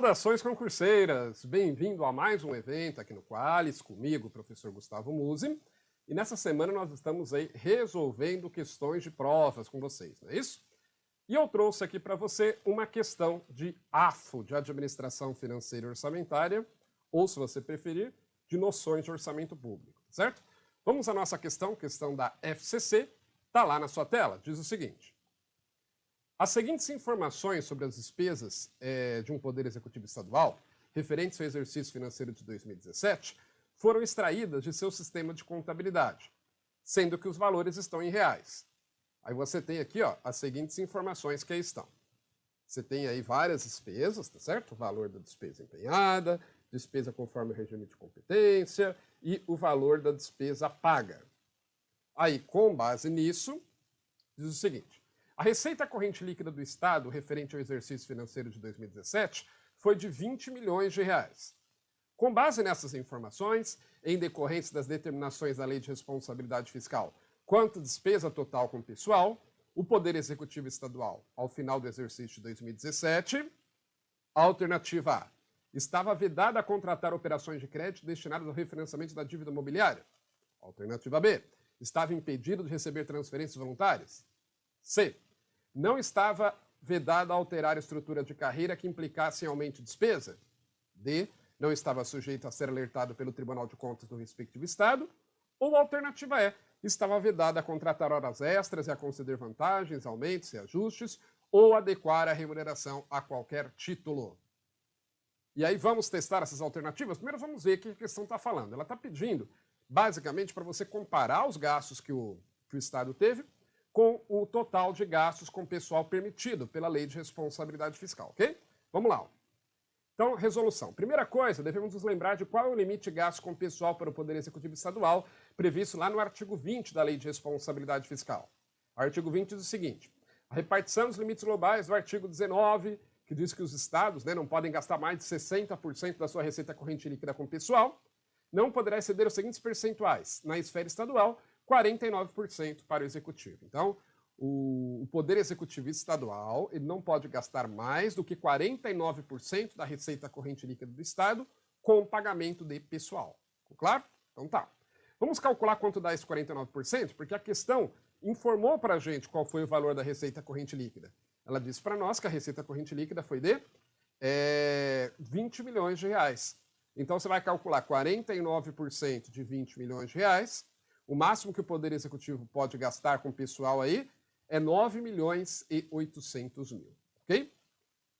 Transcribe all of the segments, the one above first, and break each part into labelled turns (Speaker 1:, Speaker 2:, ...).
Speaker 1: Saudações concurseiras! Bem-vindo a mais um evento aqui no Qualis, comigo, professor Gustavo Musi. E nessa semana nós estamos aí resolvendo questões de provas com vocês, não é isso? E eu trouxe aqui para você uma questão de AFO, de Administração Financeira e Orçamentária, ou se você preferir, de noções de orçamento público, certo? Vamos à nossa questão da FCC, está lá na sua tela, diz o seguinte. As seguintes informações sobre as despesas de um Poder Executivo Estadual, referentes ao exercício financeiro de 2017, foram extraídas de seu sistema de contabilidade, sendo que os valores estão em reais. Aí você tem aqui as seguintes informações que aí estão. Você tem aí várias despesas, tá certo? O valor da despesa empenhada, despesa conforme o regime de competência e o valor da despesa paga. Aí, com base nisso, diz o seguinte. A receita corrente líquida do Estado, referente ao exercício financeiro de 2017, foi de 20 milhões de reais. Com base nessas informações, em decorrência das determinações da Lei de Responsabilidade Fiscal quanto à despesa total com pessoal, o Poder Executivo Estadual, ao final do exercício de 2017, alternativa A, estava vedada a contratar operações de crédito destinadas ao refinanciamento da dívida imobiliária. Alternativa B, estava impedido de receber transferências voluntárias. C, não estava vedado a alterar a estrutura de carreira que implicasse em aumento de despesa. D, não estava sujeito a ser alertado pelo Tribunal de Contas do respectivo Estado. Ou alternativa E, estava vedado a contratar horas extras e a conceder vantagens, aumentos e ajustes, ou adequar a remuneração a qualquer título. E aí vamos testar essas alternativas? Primeiro vamos ver o que a questão está falando. Ela está pedindo, basicamente, para você comparar os gastos que o Estado teve com o total de gastos com pessoal permitido pela Lei de Responsabilidade Fiscal, ok? Vamos lá. Então, resolução. Primeira coisa, devemos nos lembrar de qual é o limite de gastos com pessoal para o Poder Executivo Estadual, previsto lá no artigo 20 da Lei de Responsabilidade Fiscal. O artigo 20 diz o seguinte, a repartição dos limites globais do artigo 19, que diz que os estados não podem gastar mais de 60% da sua receita corrente líquida com pessoal, não poderá exceder os seguintes percentuais. Na esfera estadual, 49% para o Executivo. Então, o Poder Executivo Estadual ele não pode gastar mais do que 49% da receita corrente líquida do Estado com pagamento de pessoal. Ficou claro? Então tá. Vamos calcular quanto dá esse 49%, porque a questão informou para a gente qual foi o valor da receita corrente líquida. Ela disse para nós que a receita corrente líquida foi de 20 milhões de reais. Então você vai calcular 49% de 20 milhões de reais. O máximo que o Poder Executivo pode gastar com o pessoal aí é 9 milhões e 800 mil, ok?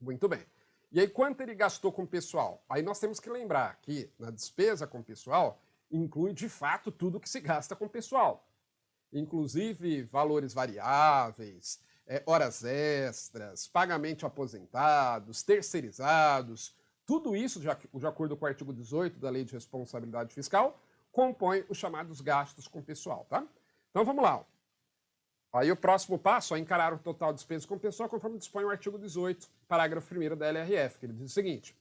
Speaker 1: Muito bem. E aí, quanto ele gastou com o pessoal? Aí nós temos que lembrar que na despesa com o pessoal inclui, de fato, tudo que se gasta com o pessoal. Inclusive valores variáveis, horas extras, pagamento a aposentados, terceirizados, tudo isso, de acordo com o artigo 18 da Lei de Responsabilidade Fiscal, compõe os chamados gastos com pessoal, tá? Então vamos lá. Aí o próximo passo é encarar o total de despesas com pessoal conforme dispõe o artigo 18, parágrafo 1º da LRF, que ele diz o seguinte,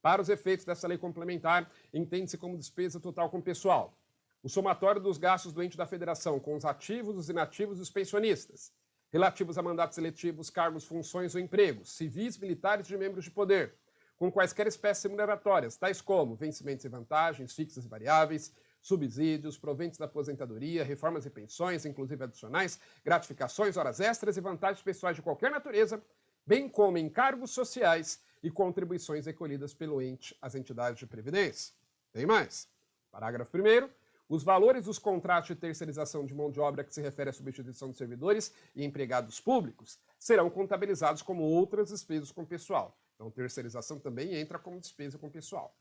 Speaker 1: para os efeitos dessa lei complementar, entende-se como despesa total com pessoal o somatório dos gastos do ente da federação com os ativos, os inativos e os pensionistas, relativos a mandatos eletivos, cargos, funções ou empregos, civis, militares de membros de poder, com quaisquer espécies remuneratórias, tais como vencimentos e vantagens, fixas e variáveis, subsídios, proventos da aposentadoria, reformas e pensões, inclusive adicionais, gratificações, horas extras e vantagens pessoais de qualquer natureza, bem como encargos sociais e contribuições recolhidas pelo ente às entidades de previdência. Tem mais. Parágrafo 1º. Os valores dos contratos de terceirização de mão de obra que se refere à substituição de servidores e empregados públicos serão contabilizados como outras despesas com pessoal. Então, terceirização também entra como despesa com pessoal.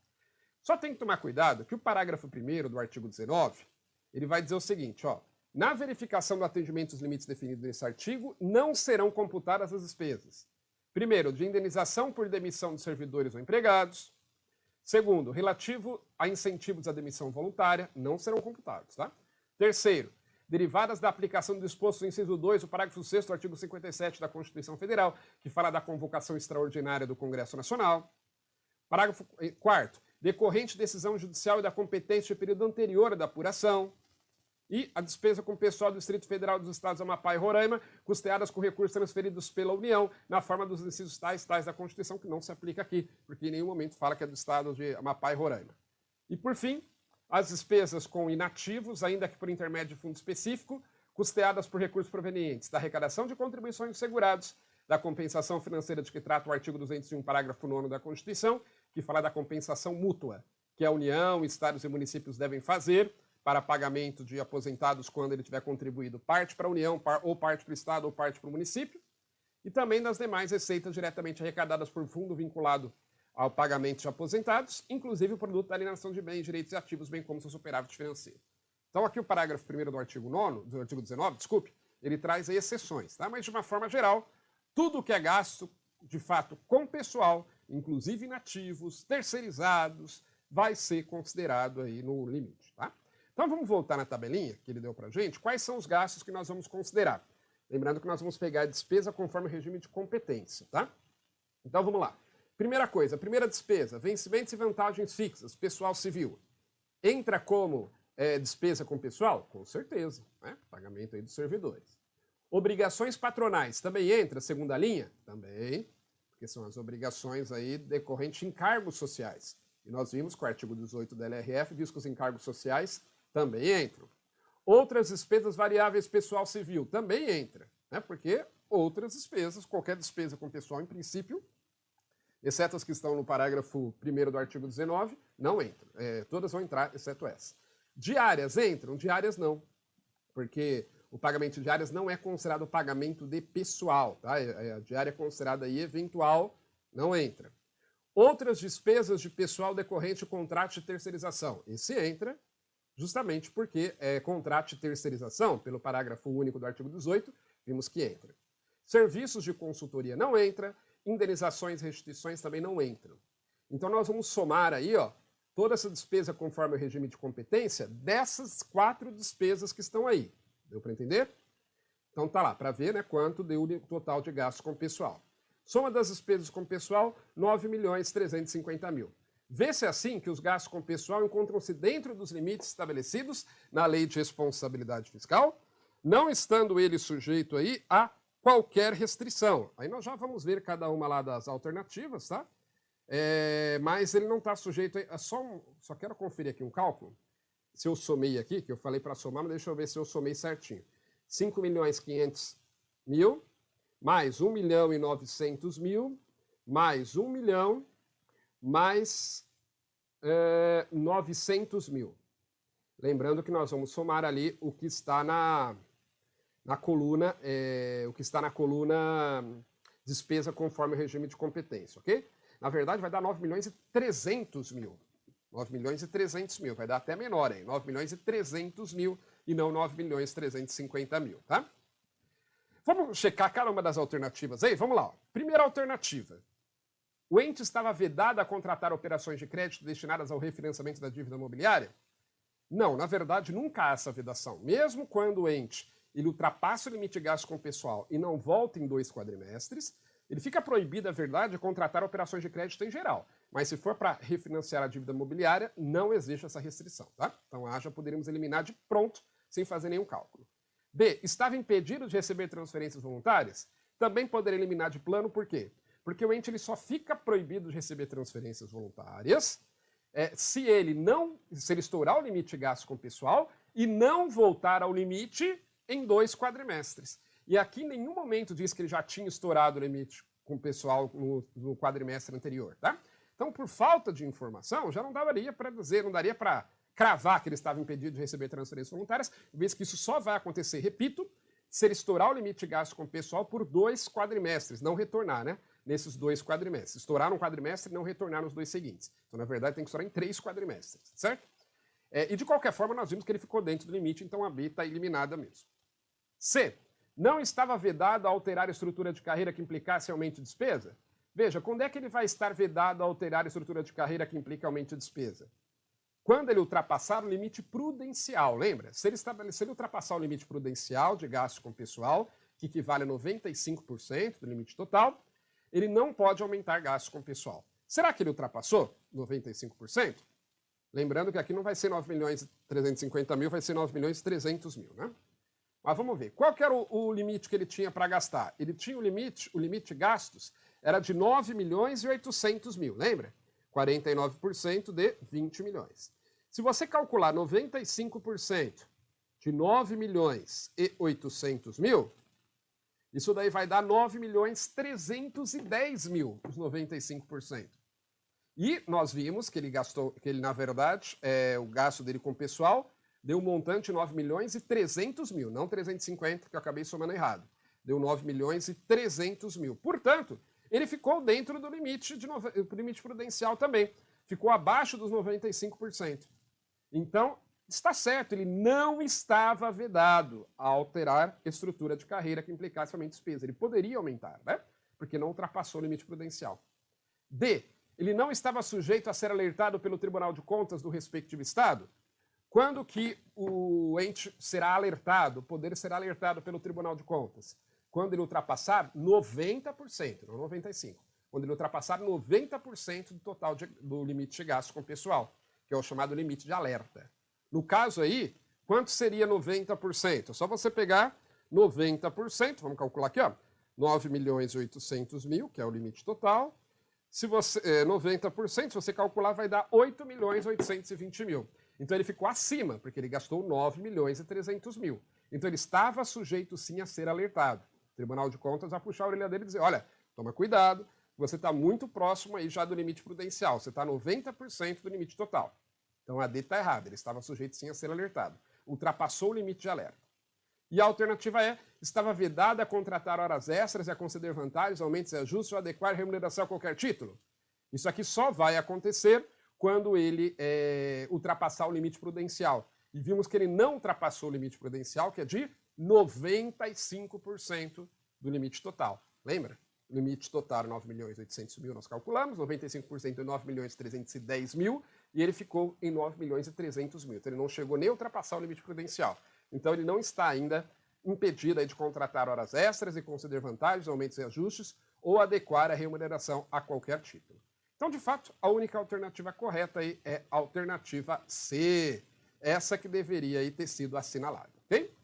Speaker 1: Só tem que tomar cuidado que o parágrafo 1º do artigo 19, ele vai dizer o seguinte, na verificação do atendimento dos limites definidos nesse artigo, não serão computadas as despesas. Primeiro, de indenização por demissão de servidores ou empregados. Segundo, relativo a incentivos à demissão voluntária, não serão computados, tá? Terceiro, derivadas da aplicação do disposto no inciso 2 do parágrafo 6º do artigo 57 da Constituição Federal, que fala da convocação extraordinária do Congresso Nacional. Parágrafo 4º, decorrente decisão judicial e da competência do período anterior à da apuração. e a despesa com o pessoal do Distrito Federal dos Estados do Amapá e Roraima, custeadas com recursos transferidos pela União, na forma dos incisos tais da Constituição, que não se aplica aqui, porque em nenhum momento fala que é do Estado de Amapá e Roraima. E, por fim, as despesas com inativos, ainda que por intermédio de fundo específico, custeadas por recursos provenientes da arrecadação de contribuições dos segurados, da compensação financeira de que trata o artigo 201, parágrafo 9º da Constituição, que fala da compensação mútua, que a União, estados e municípios devem fazer para pagamento de aposentados quando ele tiver contribuído parte para a União, ou parte para o Estado, ou parte para o município, e também das demais receitas diretamente arrecadadas por fundo vinculado ao pagamento de aposentados, inclusive o produto da alienação de bens, direitos e ativos, bem como seu superávit financeiro. Então aqui o parágrafo 1º do artigo 9º, do artigo 19, desculpe, ele traz aí exceções, tá? Mas de uma forma geral, tudo que é gasto, de fato, com pessoal, inclusive inativos, terceirizados, vai ser considerado aí no limite, tá? Então vamos voltar na tabelinha que ele deu pra gente, quais são os gastos que nós vamos considerar. Lembrando que nós vamos pegar a despesa conforme o regime de competência, tá? Então vamos lá. Primeira coisa, primeira despesa, vencimentos e vantagens fixas, pessoal civil. Entra como despesa com pessoal? Com certeza, né? Pagamento aí dos servidores. Obrigações patronais, também entra, segunda linha? Também, porque são as obrigações aí decorrentes de encargos sociais. E nós vimos que o artigo 18 da LRF diz que os encargos sociais também entram. Outras despesas variáveis pessoal civil também entra, né? Porque outras despesas, qualquer despesa com pessoal, em princípio, exceto as que estão no parágrafo 1º do artigo 19, não entram. Todas vão entrar, exceto essa. Diárias entram? Diárias não, porque o pagamento de diárias não é considerado pagamento de pessoal, tá? A diária é considerada aí eventual, não entra. Outras despesas de pessoal decorrente de contrato de terceirização. Esse entra, justamente porque contrato de terceirização, pelo parágrafo único do artigo 18, vimos que entra. Serviços de consultoria não entra, indenizações e restituições também não entram. Então nós vamos somar aí, ó, toda essa despesa conforme o regime de competência dessas 4 despesas que estão aí. Deu para entender? Então tá lá, para ver, né, quanto deu o total de gastos com pessoal. Soma das despesas com pessoal, 9.350.000. Vê-se assim que os gastos com pessoal encontram-se dentro dos limites estabelecidos na Lei de Responsabilidade Fiscal, não estando ele sujeito aí a qualquer restrição. Aí nós já vamos ver cada uma lá das alternativas, tá? Mas ele não está sujeito a... Só quero conferir aqui um cálculo. Se eu somei aqui, que eu falei para somar, mas deixa eu ver se eu somei certinho. 5.500.000, mais 1.900.000, mais 1 milhão, mais 900.000. Lembrando que nós vamos somar ali o que está na coluna, despesa conforme o regime de competência, ok? Na verdade, vai dar 9.300.000. 9.300.000, vai dar até menor aí, 9.300.000 e não 9.350.000, tá? Vamos checar cada uma das alternativas aí? Vamos lá. Ó. Primeira alternativa. O ente estava vedado a contratar operações de crédito destinadas ao refinanciamento da dívida imobiliária? Não, na verdade, nunca há essa vedação. Mesmo quando o ente ele ultrapassa o limite de gasto com o pessoal e não volta em 2 quadrimestres, ele fica proibido, na verdade, de contratar operações de crédito em geral. Mas se for para refinanciar a dívida imobiliária, não existe essa restrição, tá? Então, já poderíamos eliminar de pronto, sem fazer nenhum cálculo. B. Estava impedido de receber transferências voluntárias? Também poderia eliminar de plano, por quê? Porque o ente ele só fica proibido de receber transferências voluntárias se ele estourar o limite de gasto com o pessoal e não voltar ao limite em 2 quadrimestres. E aqui em nenhum momento diz que ele já tinha estourado o limite com o pessoal no quadrimestre anterior, tá? Então, por falta de informação, já não daria para dizer, não daria para cravar que ele estava impedido de receber transferências voluntárias, vez que isso só vai acontecer, repito, se ele estourar o limite de gasto com o pessoal por 2 quadrimestres, não retornar, né? Nesses 2 quadrimestres. Estourar um quadrimestre e não retornar nos 2 seguintes. Então, na verdade, tem que estourar em 3 quadrimestres, certo? E de qualquer forma, nós vimos que ele ficou dentro do limite, então a B está eliminada mesmo. C. Não estava vedado a alterar a estrutura de carreira que implicasse aumento de despesa? Veja, quando é que ele vai estar vedado a alterar a estrutura de carreira que implica aumento de despesa? Quando ele ultrapassar o limite prudencial, lembra? Se ele ultrapassar o limite prudencial de gasto com pessoal, que equivale a 95% do limite total, ele não pode aumentar gastos com pessoal. Será que ele ultrapassou 95%? Lembrando que aqui não vai ser 9 milhões e 350 mil, vai ser 9 milhões e 300 mil, né? Mas vamos ver. Qual que era o limite que ele tinha para gastar? Ele tinha o limite de gastos era de 9 milhões e 800 mil, lembra? 49% de 20 milhões. Se você calcular 95% de 9 milhões e 800 mil, isso daí vai dar 9 milhões 310 mil, os 95%. E nós vimos que ele gastou, que ele, na verdade, o gasto dele com o pessoal deu um montante de 9 milhões e 300 mil, não 350, que eu acabei somando errado. Deu 9 milhões e 300 mil. Portanto, ele ficou dentro do limite, limite prudencial também. Ficou abaixo dos 95%. Então, está certo, ele não estava vedado a alterar estrutura de carreira que implicasse aumento de despesa. Ele poderia aumentar, né? Porque não ultrapassou o limite prudencial. D. Ele não estava sujeito a ser alertado pelo Tribunal de Contas do respectivo Estado. Quando que o ente será alertado, o poder será alertado pelo Tribunal de Contas? Quando ele ultrapassar 90%, não 95%. Quando ele ultrapassar 90% do total do limite de gasto com o pessoal, que é o chamado limite de alerta. No caso aí, quanto seria 90%? É só você pegar 90%, vamos calcular aqui, ó, 9 milhões e 800 mil, que é o limite total. Se você, 90%, se você calcular, vai dar 8 milhões e 820 mil. Então ele ficou acima, porque ele gastou 9 milhões e 300 mil. Então ele estava sujeito sim a ser alertado. O Tribunal de Contas vai puxar a orelha dele e dizer, olha, toma cuidado, você está muito próximo aí já do limite prudencial, você está 90% do limite total. Então a D está errada, ele estava sujeito sim a ser alertado. Ultrapassou o limite de alerta. E a alternativa é, estava vedada a contratar horas extras e a conceder vantagens, aumentos e ajustes ou adequar remuneração a qualquer título. Isso aqui só vai acontecer quando ele ultrapassar o limite prudencial. E vimos que ele não ultrapassou o limite prudencial, que é de 95% do limite total. Lembra? O limite total 9 milhões e 800 mil nós calculamos, 95% de 9 milhões e 310 mil, e ele ficou em 9 milhões e 300 mil. Então ele não chegou nem a ultrapassar o limite prudencial. Então ele não está ainda impedido de contratar horas extras e conceder vantagens, aumentos e ajustes, ou adequar a remuneração a qualquer título. Então, de fato, a única alternativa correta aí é a alternativa C. Essa que deveria aí ter sido assinalada, ok?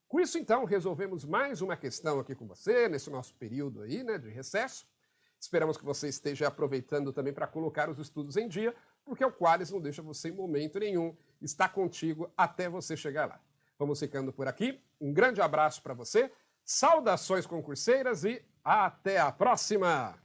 Speaker 1: Com isso, então, resolvemos mais uma questão aqui com você, nesse nosso período aí, né, de recesso. Esperamos que você esteja aproveitando também para colocar os estudos em dia, porque o Qualis não deixa você em momento nenhum, está contigo até você chegar lá. Vamos ficando por aqui, um grande abraço para você, saudações concurseiras e até a próxima!